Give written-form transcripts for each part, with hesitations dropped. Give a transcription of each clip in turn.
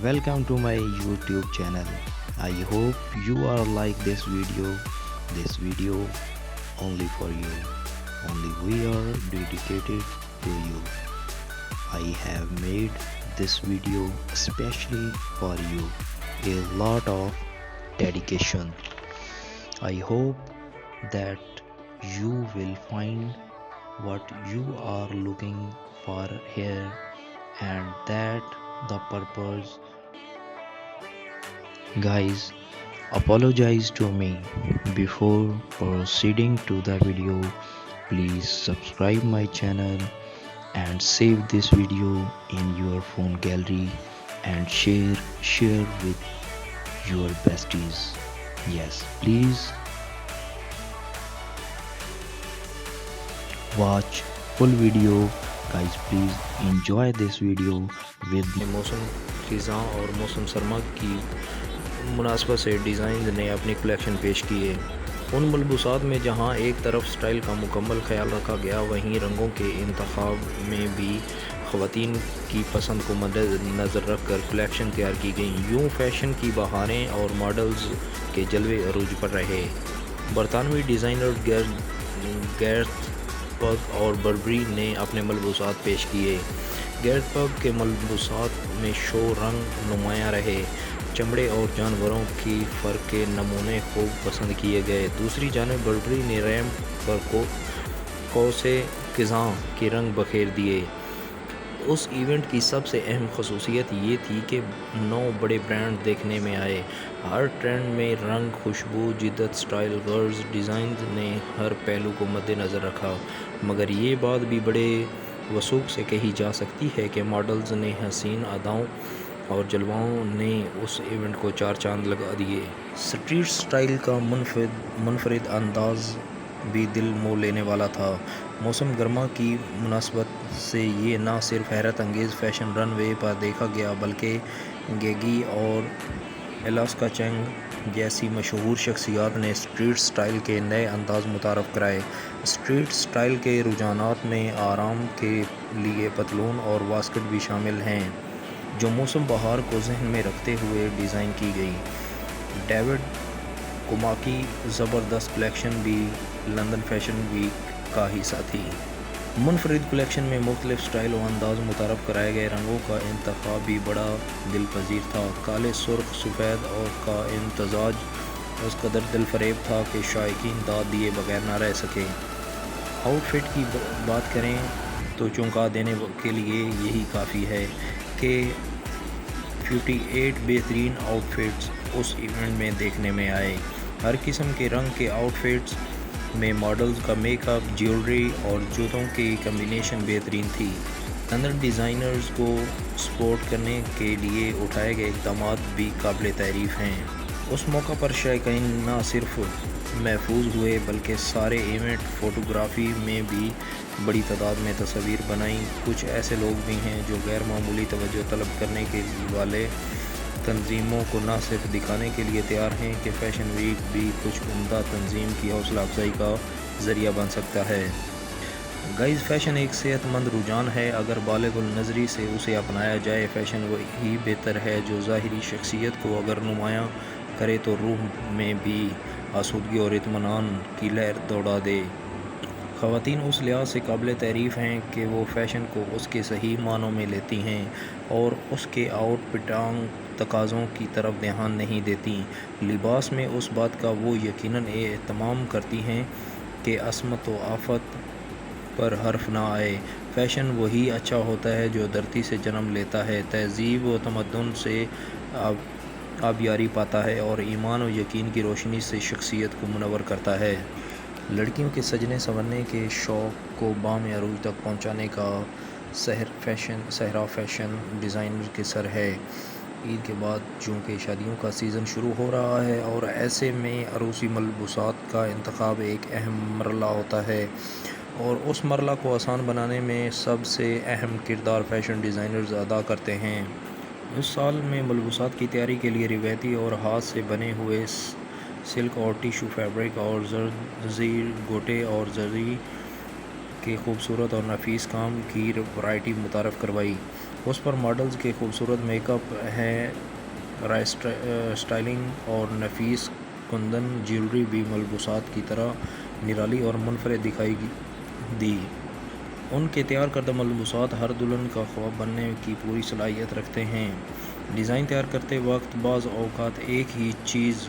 Welcome to my YouTube channel. I hope you are like this video. This video only for you. Only we are dedicated to you. I have made this video especially for you. A lot of dedication. I hope that you will find what you are looking for here and that the purpose. Guys, apologize to me. Before proceeding to the video, please subscribe my channel and save this video in your phone gallery and share with your besties. Yes, please watch full video. Guys, please enjoy this video with موسم خزاں اور موسم سرما کی مناسبت سے designs نے اپنی کلیکشن پیش کی ہے۔ ان ملبوسات میں جہاں ایک طرف سٹائل کا مکمل خیال رکھا گیا، وہیں رنگوں کے انتخاب میں بھی خواتین کی پسند کو مد نظر رکھ کر کلیکشن تیار کی گئی۔ یوں فیشن کی بہاریں اور ماڈلز کے جلوے عروج پر رہے۔ برطانوی ڈیزائنر گیرتھ پگ اور بربری نے اپنے ملبوسات پیش کیے۔ گیرتھ پگ کے ملبوسات میں شو رنگ نمایاں رہے۔ چمڑے اور جانوروں کی فر کے نمونے خوب پسند کیے گئے۔ دوسری جانب بربری نے ریمپ پر کوسے خزاں کے رنگ بکھیر دیے۔ اس ایونٹ کی سب سے اہم خصوصیت یہ تھی کہ 9 بڑے برانڈ دیکھنے میں آئے۔ ہر ٹرینڈ میں رنگ، خوشبو، جدت، سٹائل، غرض، ڈیزائنز نے ہر پہلو کو مد نظر رکھا، مگر یہ بات بھی بڑے وثوق سے کہی جا سکتی ہے کہ ماڈلز نے حسین اداؤں اور جلووں نے اس ایونٹ کو 4 چاند لگا دیے۔ اسٹریٹ سٹائل کا منفرد انداز بھی دل مو لینے والا تھا۔ موسم گرما کی مناسبت سے یہ نہ صرف حیرت انگیز فیشن رن وے پر دیکھا گیا بلکہ گیگی اور الاسکا چنگ جیسی مشہور شخصیات نے اسٹریٹ سٹائل کے نئے انداز متعارف کرائے۔ اسٹریٹ سٹائل کے رجحانات میں آرام کے لیے پتلون اور واسکٹ بھی شامل ہیں، جو موسم بہار کو ذہن میں رکھتے ہوئے ڈیزائن کی گئی۔ ڈیوڈ کوما کی زبردست کلیکشن بھی لندن فیشن ویک کا حصہ تھی۔ منفرد کلیکشن میں مختلف سٹائل و انداز متعارف کرائے گئے۔ رنگوں کا انتخاب بھی بڑا دل پذیر تھا۔ کالے، سرخ، سفید اور کا امتزاج اس قدر دل فریب تھا کہ شائقین داد دیے بغیر نہ رہ سکے۔ آؤٹ فٹ کی بات کریں تو چونکا دینے کے لیے یہی کافی ہے کہ 58 بہترین آؤٹ فٹس اس ایونٹ میں دیکھنے میں آئے۔ ہر قسم کے رنگ کے آؤٹ فٹس میں ماڈلز کا میک اپ، جیولری اور جوتوں کی کمبینیشن بہترین تھی۔ لندن ڈیزائنرز کو سپورٹ کرنے کے لیے اٹھائے گئے اقدامات بھی قابل تعریف ہیں۔ اس موقع پر شائقین نہ صرف محفوظ ہوئے بلکہ سارے ایونٹ فوٹوگرافی میں بھی بڑی تعداد میں تصاویر بنائیں۔ کچھ ایسے لوگ بھی ہیں جو غیر معمولی توجہ طلب کرنے کے والے تنظیموں کو نہ صرف دکھانے کے لیے تیار ہیں کہ فیشن ویک بھی کچھ عمدہ تنظیم کی حوصلہ افزائی کا ذریعہ بن سکتا ہے۔ گائز، فیشن ایک صحت مند رجحان ہے۔ اگر بالغ النظری سے اسے اپنایا جائے، فیشن وہی بہتر ہے جو ظاہری شخصیت کو اگر نمایاں کرے تو روح میں بھی آسودگی اور اطمینان کی لہر دوڑا دے۔ خواتین اس لحاظ سے قابل تعریف ہیں کہ وہ فیشن کو اس کے صحیح معنوں میں لیتی ہیں اور اس کے آؤٹ پٹانگ تقاضوں کی طرف دھیان نہیں دیتی۔ لباس میں اس بات کا وہ یقیناً اہتمام کرتی ہیں کہ عصمت و آفت پر حرف نہ آئے۔ فیشن وہی اچھا ہوتا ہے جو دھرتی سے جنم لیتا ہے، تہذیب و تمدن سے آبیاری پاتا ہے اور ایمان و یقین کی روشنی سے شخصیت کو منور کرتا ہے۔ لڑکیوں کے سجنے سنورنے کے شوق کو بام عروج تک پہنچانے کا صحرا فیشن ڈیزائنر کے سر ہے۔ عید کے بعد چونکہ شادیوں کا سیزن شروع ہو رہا ہے اور ایسے میں عروسی ملبوسات کا انتخاب ایک اہم مرحلہ ہوتا ہے، اور اس مرحلہ کو آسان بنانے میں سب سے اہم کردار فیشن ڈیزائنرز ادا کرتے ہیں۔ اس سال میں ملبوسات کی تیاری کے لیے روایتی اور ہاتھ سے بنے ہوئے سلک اور ٹیشو فیبرک اور زرزی، گوٹے اور زری کے خوبصورت اور نفیس کام کی ورائٹی متعارف کروائی۔ اس پر ماڈلز کے خوبصورت میک اپ ہے، اسٹائلنگ اور نفیس کندن جیولری بھی ملبوسات کی طرح نرالی اور منفرد دکھائی دی۔ ان کے تیار کردہ ملبوسات ہر دلہن کا خواب بننے کی پوری صلاحیت رکھتے ہیں۔ ڈیزائن تیار کرتے وقت بعض اوقات ایک ہی چیز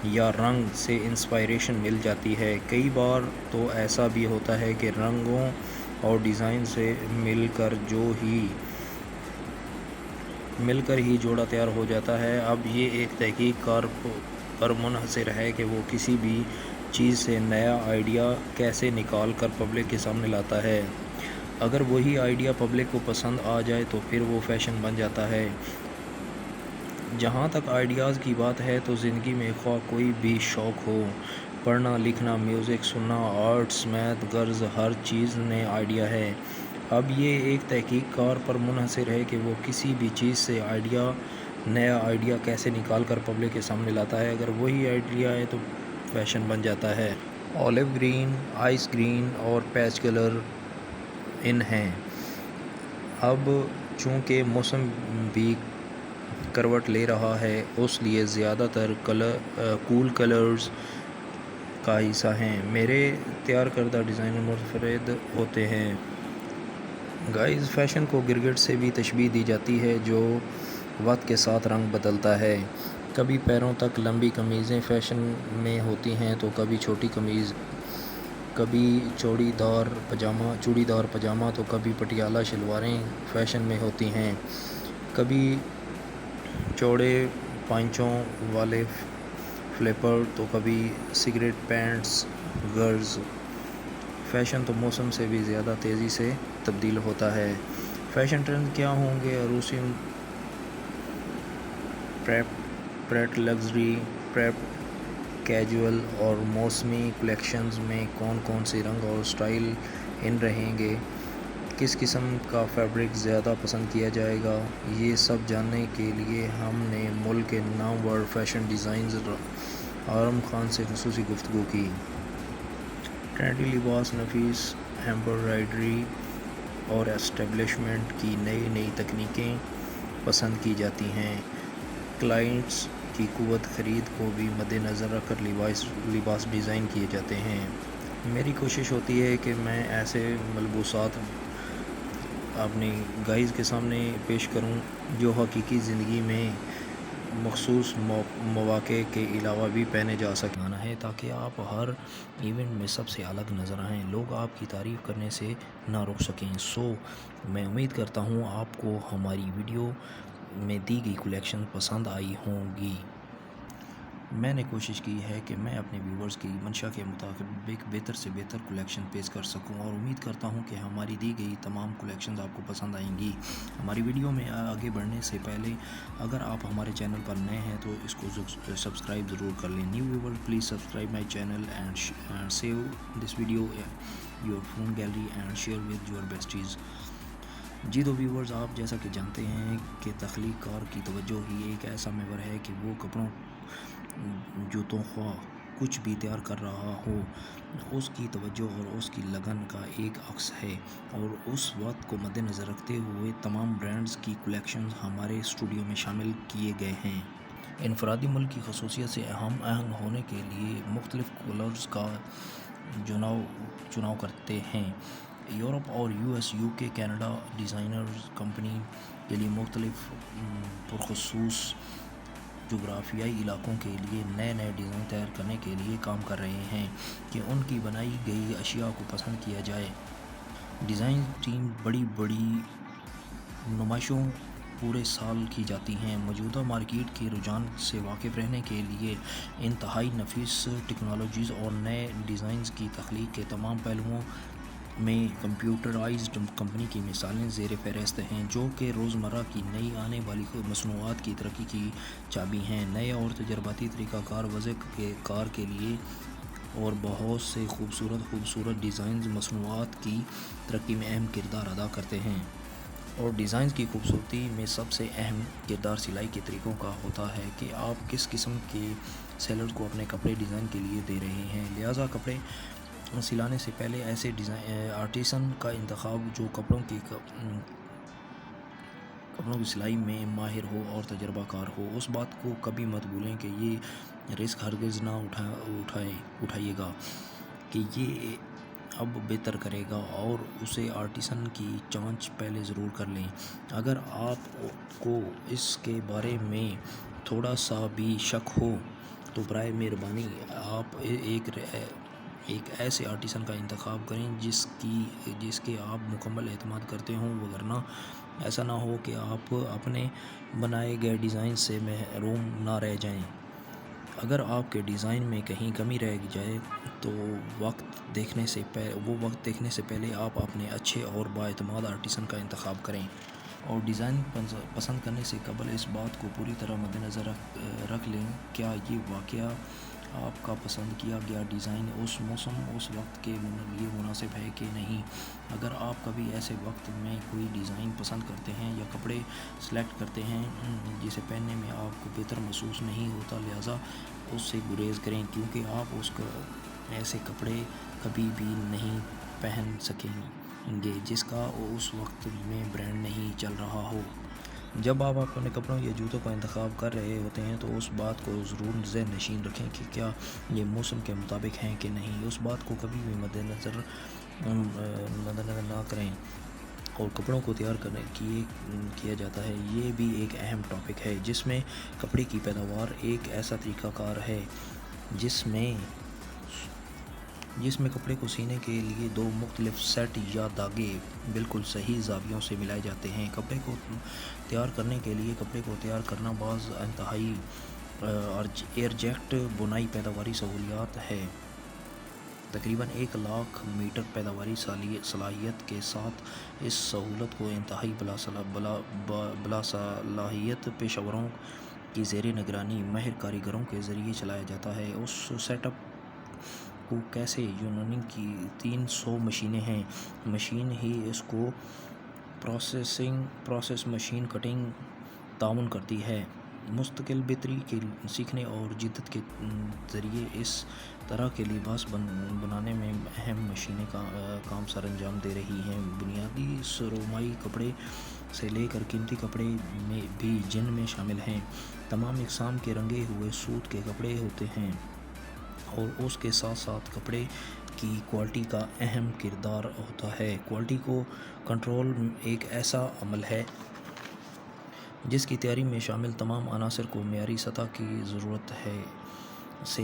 یا رنگ سے انسپائریشن مل جاتی ہے۔ کئی بار تو ایسا بھی ہوتا ہے کہ رنگوں اور ڈیزائن سے مل کر ہی جوڑا تیار ہو جاتا ہے۔ اب یہ ایک تحقیق کار پر منحصر ہے کہ وہ کسی بھی چیز سے نیا آئیڈیا کیسے نکال کر پبلک کے سامنے لاتا ہے۔ اگر وہی آئیڈیا پبلک کو پسند آ جائے تو پھر وہ فیشن بن جاتا ہے۔ جہاں تک آئیڈیاز کی بات ہے تو زندگی میں خواہ کوئی بھی شوق ہو، پڑھنا، لکھنا، میوزک سننا، آرٹس، میتھ، غرض ہر چیز نئے آئیڈیا ہے۔ اب یہ ایک تحقیق کار پر منحصر ہے کہ وہ کسی بھی چیز سے نیا آئیڈیا کیسے نکال کر پبلک کے سامنے لاتا ہے۔ اگر وہی آئیڈیا ہے تو فیشن بن جاتا ہے۔ اولیو گرین، آئس گرین اور پیچ کلر ان ہیں۔ اب چونکہ موسم بھی کروٹ لے رہا ہے، اس لیے زیادہ تر کول کلرز کا حصہ ہیں۔ میرے تیار کردہ ڈیزائن منفرد ہوتے ہیں۔ گائز، فیشن کو گرگٹ سے بھی تشبیہ دی جاتی ہے جو وقت کے ساتھ رنگ بدلتا ہے۔ کبھی پیروں تک لمبی قمیضیں فیشن میں ہوتی ہیں تو کبھی چھوٹی قمیض، کبھی چوڑی دار پاجامہ تو کبھی پٹیالہ شلواریں فیشن میں ہوتی ہیں۔ کبھی چوڑے پائچوں والے فلیپر تو کبھی سگریٹ پینٹس۔ غرض فیشن تو موسم سے بھی زیادہ تیزی سے تبدیل ہوتا ہے۔ فیشن ٹرینڈز کیا ہوں گے؟ عروسی پریپ لگژری، پریپ کیجول اور موسمی کلیکشنز میں کون کون سے رنگ اور سٹائل ان رہیں گے؟ کس قسم کا فیبرک زیادہ پسند کیا جائے گا؟ یہ سب جاننے کے لیے ہم نے ملک کے نامور فیشن ڈیزائنر آرم خان سے خصوصی گفتگو کی۔ ٹرینڈی لباس، نفیس ایمبرائڈری اور اسٹیبلشمنٹ کی نئی تکنیکیں پسند کی جاتی ہیں۔ کلائنٹس کی قوت خرید کو بھی مد نظر رکھ کر لباس ڈیزائن کیے جاتے ہیں۔ میری کوشش ہوتی ہے کہ میں ایسے ملبوسات اپنی گائز کے سامنے پیش کروں جو حقیقی زندگی میں مخصوص مواقع کے علاوہ بھی پہنے جا سکیں۔ آنا ہے تاکہ آپ ہر ایونٹ میں سب سے الگ نظر آئیں، لوگ آپ کی تعریف کرنے سے نہ رک سکیں۔ میں امید کرتا ہوں آپ کو ہماری ویڈیو میں دی گئی کلیکشن پسند آئی ہوں گی۔ میں نے کوشش کی ہے کہ میں اپنے ویورز کی منشا کے مطابق بہتر سے بہتر کلیکشن پیش کر سکوں اور امید کرتا ہوں کہ ہماری دی گئی تمام کلیکشنز آپ کو پسند آئیں گی۔ ہماری ویڈیو میں آگے بڑھنے سے پہلے اگر آپ ہمارے چینل پر نئے ہیں تو اس کو سبسکرائب ضرور کر لیں۔ New viewer please subscribe my channel and save this video your phone gallery and share with your besties. جی تو ویورز، آپ جیسا کہ جانتے ہیں کہ تخلیق کار کی توجہ ہی ایک ایسا محور ہے کہ وہ کپڑوں، جوتوں، خواہ کچھ بھی تیار کر رہا ہو، اس کی توجہ اور اس کی لگن کا ایک عکس ہے، اور اس وقت کو مد نظر رکھتے ہوئے تمام برانڈز کی کلیکشنز ہمارے اسٹوڈیو میں شامل کیے گئے ہیں۔ انفرادی ملک کی خصوصیت سے ہم آہنگ ہونے کے لیے مختلف کلرز کا چناؤ کرتے ہیں۔ یورپ اور US، UK، Canada designers company کے لیے مختلف پرخصوص جغرافیائی علاقوں کے لیے نئے ڈیزائن تیار کرنے کے لیے کام کر رہے ہیں کہ ان کی بنائی گئی اشیاء کو پسند کیا جائے۔ ڈیزائن ٹیم بڑی نمائشوں پورے سال کی جاتی ہیں۔ موجودہ مارکیٹ کے رجحان سے واقف رہنے کے لیے انتہائی نفیس ٹیکنالوجیز اور نئے ڈیزائنز کی تخلیق کے تمام پہلوؤں میں کمپیوٹرائزڈ کمپنی کی مثالیں زیر فہرست ہیں، جو کہ روزمرہ کی نئی آنے والی مصنوعات کی ترقی کی چابی ہیں۔ نئے اور تجرباتی طریقہ کار وضع کار کے لیے اور بہت سے خوبصورت ڈیزائنز مصنوعات کی ترقی میں اہم کردار ادا کرتے ہیں۔ اور ڈیزائنز کی خوبصورتی میں سب سے اہم کردار سلائی کے طریقوں کا ہوتا ہے کہ آپ کس قسم کے سیلرز کو اپنے کپڑے ڈیزائن کے لیے دے رہے ہیں۔ لہٰذا کپڑے سلانے سے پہلے ایسے آرٹیسن کا انتخاب جو کپڑوں کی کپڑوں کی سلائی میں ماہر ہو اور تجربہ کار ہو۔ اس بات کو کبھی مت بھولیں کہ یہ رسک ہرگز نہ اٹھائیے گا کہ یہ اب بہتر کرے گا، اور اسے آرٹیسن کی جانچ پہلے ضرور کر لیں۔ اگر آپ کو اس کے بارے میں تھوڑا سا بھی شک ہو تو برائے مہربانی آپ ایک ایسے آرٹیسن کا انتخاب کریں جس کے آپ مکمل اعتماد کرتے ہوں، وگرنہ ایسا نہ ہو کہ آپ اپنے بنائے گئے ڈیزائن سے محروم نہ رہ جائیں۔ اگر آپ کے ڈیزائن میں کہیں کمی رہ جائے تو وہ وقت دیکھنے سے پہلے آپ اپنے اچھے اور بااعتماد آرٹیسن کا انتخاب کریں، اور ڈیزائن پسند کرنے سے قبل اس بات کو پوری طرح مد نظر رکھ لیں کیا یہ واقعہ آپ کا پسند کیا گیا ڈیزائن اس موسم اس وقت کے لیے مناسب ہے کہ نہیں۔ اگر آپ کبھی ایسے وقت میں کوئی ڈیزائن پسند کرتے ہیں یا کپڑے سلیکٹ کرتے ہیں جسے پہننے میں آپ کو بہتر محسوس نہیں ہوتا، لہٰذا اس سے گریز کریں، کیونکہ آپ ایسے کپڑے کبھی بھی نہیں پہن سکیں گے جس کا اس وقت میں برانڈ نہیں چل رہا ہو۔ جب آپ اپنے کپڑوں یا جوتوں کا انتخاب کر رہے ہوتے ہیں تو اس بات کو ضرور ذہن نشین رکھیں کہ کیا یہ موسم کے مطابق ہیں کہ نہیں۔ اس بات کو کبھی بھی مد نظر نہ کریں۔ اور کپڑوں کو تیار کیا جاتا ہے، یہ بھی ایک اہم ٹاپک ہے، جس میں کپڑے کی پیداوار ایک ایسا طریقہ کار ہے جس میں کپڑے کو سینے کے لیے دو مختلف سیٹ یا دھاگے بالکل صحیح زاویوں سے ملائے جاتے ہیں۔ کپڑے کو تیار کرنے کے لیے کپڑے کو تیار کرنا بعض انتہائی ایرجیکٹ بنائی پیداواری سہولیات ہے۔ تقریباً 1,00,000 میٹر پیداواری صلاحیت کے ساتھ اس سہولت کو انتہائی باصلاحیت پیشہ وروں کی زیر نگرانی ماہر کاریگروں کے ذریعے چلایا جاتا ہے۔ اس سیٹ اپ کو کیسے یونان کی 300 مشینیں ہیں۔ مشین ہی اس کو پروسیس مشین کٹنگ تعاون کرتی ہے۔ مستقل بہتری کے سیکھنے اور جدت کے ذریعے اس طرح کے لباس بنانے میں اہم مشینیں کام سر انجام دے رہی ہیں۔ بنیادی سرمائی کپڑے سے لے کر قیمتی کپڑے بھی جن میں شامل ہیں۔ تمام اقسام کے رنگے ہوئے سوت کے کپڑے ہوتے ہیں، اور اس کے ساتھ ساتھ کپڑے کی کوالٹی کا اہم کردار ہوتا ہے۔ کوالٹی کو کنٹرول ایک ایسا عمل ہے جس کی تیاری میں شامل تمام عناصر کو معیاری سطح کی ضرورت سے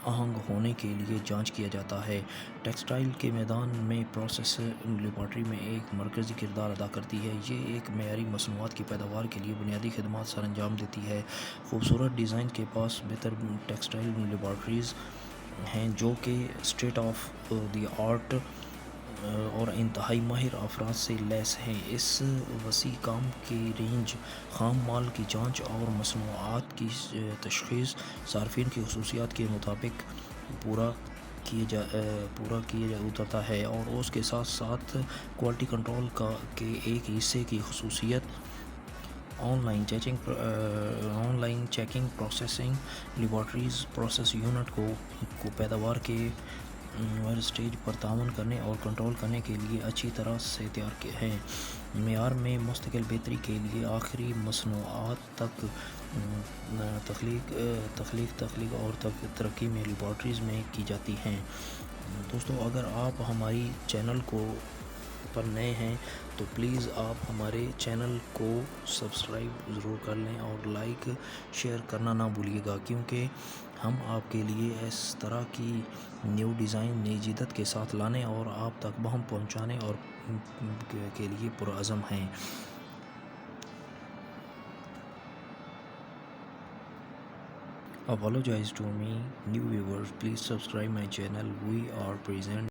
آہنگ ہونے کے لیے جانچ کیا جاتا ہے۔ ٹیکسٹائل کے میدان میں پروسیس لیبارٹری میں ایک مرکزی کردار ادا کرتی ہے۔ یہ ایک معیاری مصنوعات کی پیداوار کے لیے بنیادی خدمات سر انجام دیتی ہے۔ خوبصورت ڈیزائن کے پاس بہتر ٹیکسٹائل لیبارٹریز ہیں جو کہ اسٹیٹ آف دی آرٹ اور انتہائی ماہر افراد سے لیس ہیں۔ اس وسیع کام کی رینج خام مال کی جانچ اور مصنوعات کی تشخیص صارفین کی خصوصیات کے مطابق پورا کیا اترتا ہے، اور اس کے ساتھ ساتھ کوالٹی کنٹرول کے ایک حصے کی خصوصیت on line checking processing laboratories process unit کو پیداوار کے سٹیج پر تعاون کرنے اور کنٹرول کرنے کے لیے اچھی طرح سے تیار ہیں۔ معیار میں مستقل بہتری کے لیے آخری مصنوعات تک تخلیق اور ترقی میں لیبارٹریز میں کی جاتی ہیں۔ دوستو، اگر آپ ہماری چینل پر نئے ہیں تو پلیز آپ ہمارے چینل کو سبسکرائب ضرور کر لیں اور لائک شیئر کرنا نہ بھولیے گا، کیونکہ ہم آپ کے لیے اس طرح کی نیو ڈیزائن نئی جدت کے ساتھ لانے اور آپ تک بہم پہنچانے اور کے لیے پرعزم ہیں۔ Apologize to me, new viewers. Please subscribe my channel. We are present